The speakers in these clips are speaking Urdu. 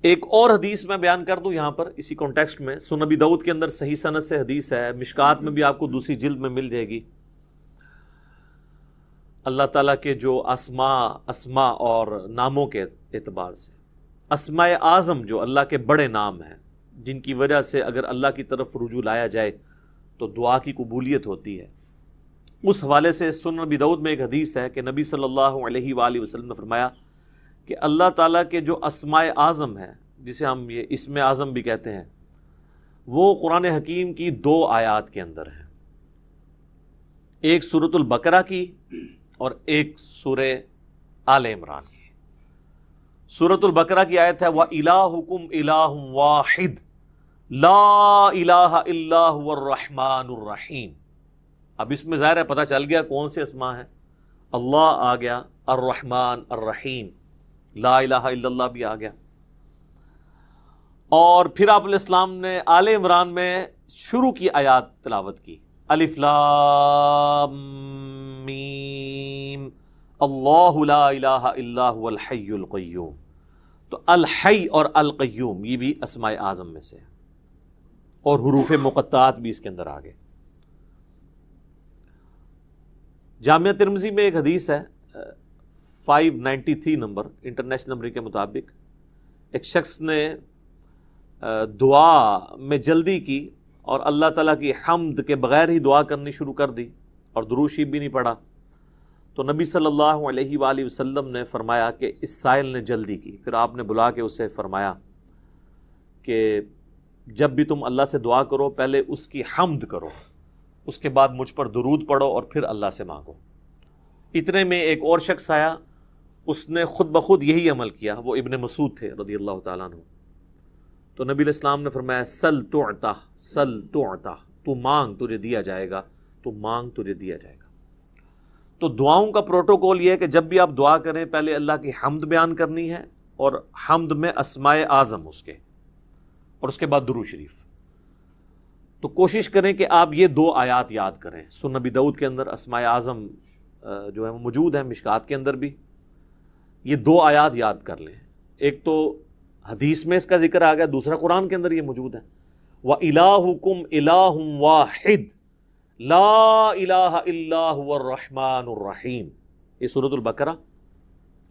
ایک اور حدیث میں بیان کر دوں یہاں پر اسی کانٹیکسٹ میں، سنن ابی داؤد کے اندر صحیح سند سے حدیث ہے، مشکات میں بھی آپ کو دوسری جلد میں مل جائے گی۔ اللہ تعالیٰ کے جو اسماء اور ناموں کے اعتبار سے، اسماء اعظم جو اللہ کے بڑے نام ہیں جن کی وجہ سے اگر اللہ کی طرف رجوع لایا جائے تو دعا کی قبولیت ہوتی ہے، اس حوالے سے سنن ابی داؤد میں ایک حدیث ہے کہ نبی صلی اللہ علیہ وآلہ وسلم نے فرمایا کہ اللہ تعالیٰ کے جو اسماء اعظم ہیں، جسے ہم یہ اسم اعظم بھی کہتے ہیں، وہ قرآن حکیم کی 2 آیات کے اندر ہیں، ایک سورۃ البقرہ کی اور ایک سورہ آل عمران کی۔ سورۃ البقرہ کی آیت ہے وَإِلَٰهُكُمْ إِلَٰهٌ وَاحِدٌ لَا إِلَٰهَ إِلَّا هُوَ الرَّحْمَٰنُ الرَّحِيمُ۔ اب اس میں ظاہر ہے پتہ چل گیا کون سے اسماء ہیں، اللہ آ گیا، الرحمن الرحیم، لا الہ الا اللہ بھی آ گیا۔ اور پھر آپ علیہ السلام نے آل عمران میں شروع کی آیات تلاوت کی، الف لام میم اللہ لا الہ الا هو الحی القیوم۔ تو الحی اور القیوم یہ بھی اسماء اعظم میں سے ہے، اور حروف مقطعات بھی اس کے اندر آ گئے۔ جامعہ ترمذی میں ایک حدیث ہے 593 نمبر انٹرنیشنل نمبر کے مطابق، ایک شخص نے دعا میں جلدی کی اور اللہ تعالیٰ کی حمد کے بغیر ہی دعا کرنی شروع کر دی اور درود شریف بھی نہیں پڑھا، تو نبی صلی اللہ علیہ وآلہ وسلم نے فرمایا کہ اس سائل نے جلدی کی۔ پھر آپ نے بلا کے اسے فرمایا کہ جب بھی تم اللہ سے دعا کرو پہلے اس کی حمد کرو، اس کے بعد مجھ پر درود پڑھو اور پھر اللہ سے مانگو۔ اتنے میں ایک اور شخص آیا، اس نے خود بخود یہی عمل کیا، وہ ابن مسعود تھے رضی اللہ تعالیٰ عنہ۔ تو نبی علیہ السلام نے فرمایا سل تعطا، سل تعطا، تو مانگ تجھے دیا جائے گا، تو مانگ تجھے دیا جائے گا۔ تو دعاؤں کا پروٹوکول یہ ہے کہ جب بھی آپ دعا کریں پہلے اللہ کی حمد بیان کرنی ہے، اور حمد میں اسماء اعظم اس کے، اور اس کے بعد درود شریف۔ تو کوشش کریں کہ آپ یہ 2 آیات یاد کریں۔ سنن ابی داؤد کے اندر اسماء اعظم جو ہے وہ موجود ہیں، مشکات کے اندر بھی یہ 2 آیات یاد کر لیں۔ ایک تو حدیث میں اس کا ذکر آ گیا، دوسرا قرآن کے اندر یہ موجود ہے وَإِلَٰهُكُمْ إِلَٰهٌ وَاحِدٌ لَا إِلَٰهَ إِلَّا هُوَ الرَّحْمَٰنُ الرَّحِيمُ، یہ سورۃ البقرہ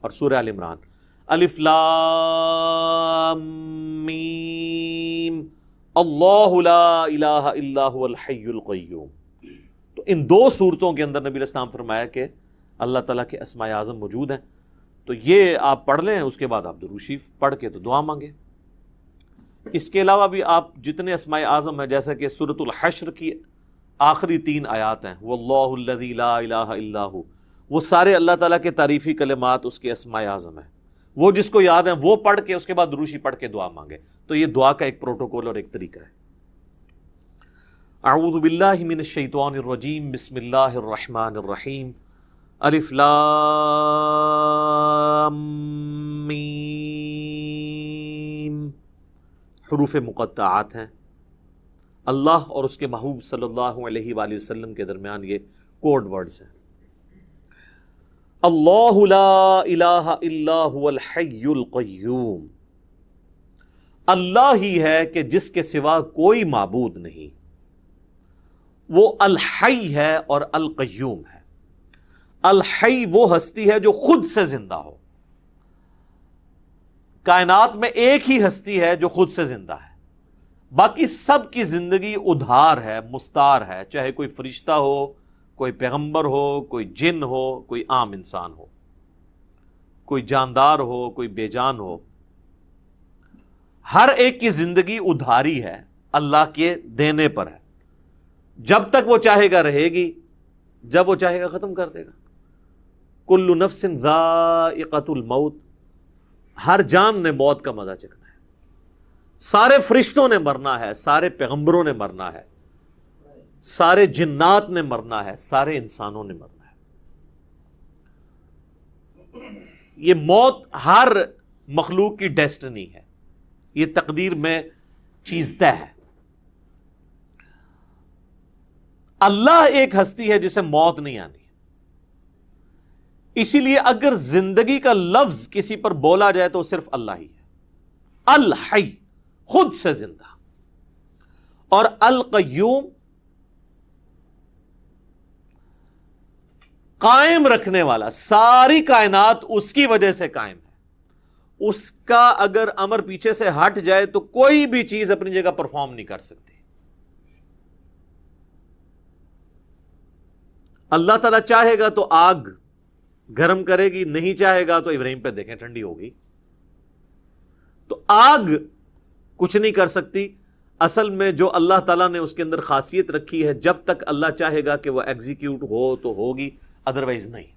اور سورہ آل عمران۔ الف لام میم اللہ لا الہ الا هو الحی القیوم۔ تو ان 2 صورتوں کے اندر نبی علیہ السلام فرمایا کہ اللہ تعالیٰ کے اسماء اعظم موجود ہیں، تو یہ آپ پڑھ لیں، اس کے بعد آپ درود شریف پڑھ کے تو دعا مانگیں۔ اس کے علاوہ بھی آپ جتنے اسماء اعظم ہیں، جیسا کہ سورۃ الحشر کی آخری 3 آیات ہیں واللہ الذی لا الہ الا ہو، وہ سارے اللہ تعالیٰ کے تعریفی کلمات اس کے اسماء اعظم ہیں، وہ جس کو یاد ہیں وہ پڑھ کے اس کے بعد درود شریف پڑھ کے دعا مانگے۔ تو یہ دعا کا ایک پروٹوکول اور ایک طریقہ ہے۔ اعوذ باللہ من الشیطان الرجیم، بسم اللہ الرحمن الرحیم، الف لام میم، حروف مقطعات ہیں۔ اللہ اور اس کے محبوب صلی اللہ علیہ وآلہ وسلم کے درمیان یہ کوڈ ورڈز ہیں۔ اللہ لا الہ الا هو الحی القیوم، اللہ ہی ہے کہ جس کے سوا کوئی معبود نہیں، وہ الحی ہے اور القیوم ہے۔ الحی وہ ہستی ہے جو خود سے زندہ ہو، کائنات میں ایک ہی ہستی ہے جو خود سے زندہ ہے، باقی سب کی زندگی ادھار ہے، مستار ہے، چاہے کوئی فرشتہ ہو، کوئی پیغمبر ہو، کوئی جن ہو، کوئی عام انسان ہو، کوئی جاندار ہو، کوئی بے جان ہو، ہر ایک کی زندگی ادھاری ہے، اللہ کے دینے پر ہے۔ جب تک وہ چاہے گا رہے گی، جب وہ چاہے گا ختم کر دے گا۔ کل نفس ذائقۃ الموت، ہر جان نے موت کا مزہ چکھنا ہے، سارے فرشتوں نے مرنا ہے، سارے پیغمبروں نے مرنا ہے، سارے جنات نے مرنا ہے، سارے انسانوں نے مرنا ہے۔ یہ موت ہر مخلوق کی ڈیسٹنی ہے، یہ تقدیر میں چیز طے ہے۔ اللہ ایک ہستی ہے جسے موت نہیں آنی، اسی لیے اگر زندگی کا لفظ کسی پر بولا جائے تو صرف اللہ ہی ہے۔ الحی خود سے زندہ، اور القیوم قائم رکھنے والا، ساری کائنات اس کی وجہ سے قائم ہے، اس کا اگر امر پیچھے سے ہٹ جائے تو کوئی بھی چیز اپنی جگہ پرفارم نہیں کر سکتی۔ اللہ تعالیٰ چاہے گا تو آگ گرم کرے گی، نہیں چاہے گا تو ابراہیم پہ دیکھیں ٹھنڈی ہوگی۔ تو آگ کچھ نہیں کر سکتی، اصل میں جو اللہ تعالیٰ نے اس کے اندر خاصیت رکھی ہے، جب تک اللہ چاہے گا کہ وہ ایگزیکیوٹ ہو تو ہوگی، ادروائز نہیں۔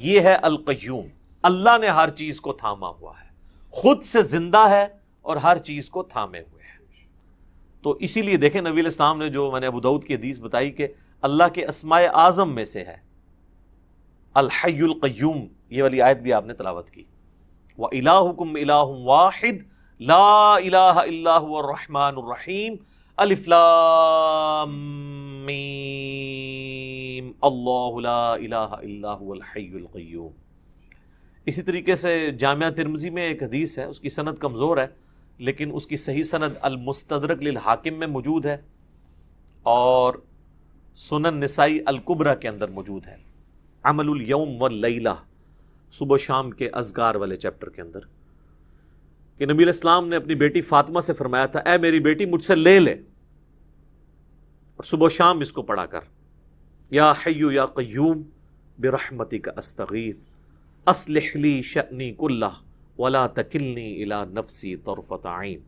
یہ ہے القیوم، اللہ نے ہر چیز کو تھاما ہوا ہے، خود سے زندہ ہے اور ہر چیز کو تھامے ہوئے ہے۔ تو اسی لیے دیکھیں نبی علیہ السلام نے جو میں نے ابو داؤد کی حدیث بتائی کہ اللہ کے اسماء اعظم میں سے ہے الحی القیوم، یہ والی آیت بھی آپ نے تلاوت کی، وَإِلَٰهُكُمْ إِلَٰهٌ وَاحِدٌ لَا إِلَٰهَ إِلَّا هُوَ الرَّحْمَٰنُ الرَّحِيمُ الف لام میم اللہ لا الہ الا هو الحی القیوم۔ اسی طریقے سے جامعہ ترمذی میں ایک حدیث ہے، اس کی سند کمزور ہے لیکن اس کی صحیح سند المستدرک للحاکم میں موجود ہے، اور سنن نسائی الکبریٰ کے اندر موجود ہے، عمل الیوم واللیلہ، صبح شام کے اذکار والے چیپٹر کے اندر، کہ نبی علیہ السلام نے اپنی بیٹی فاطمہ سے فرمایا تھا، اے میری بیٹی مجھ سے لے لے، اور صبح و شام اس کو پڑھا کر، یا حی یا قیوم برحمتک استغیث اصلح لی شأنی کلہ ولا تکلنی الی نفسی طرفۃ عین۔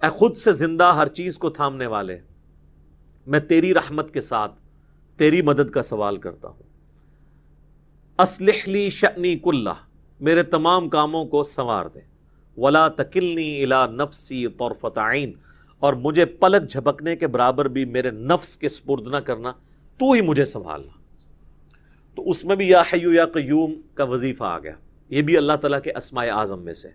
اے خود سے زندہ ہر چیز کو تھامنے والے، میں تیری رحمت کے ساتھ تیری مدد کا سوال کرتا ہوں، اصلح لی شأنی کلہ، میرے تمام کاموں کو سنوار دے، ولا تکلنی الی نفسی طرفۃ عین، اور مجھے پلک جھپکنے کے برابر بھی میرے نفس کے سپرد نہ کرنا، تو ہی مجھے سنبھالنا۔ تو اس میں بھی یا حی یا قیوم کا وظیفہ آ گیا، یہ بھی اللہ تعالیٰ کے اسماء اعظم میں سے۔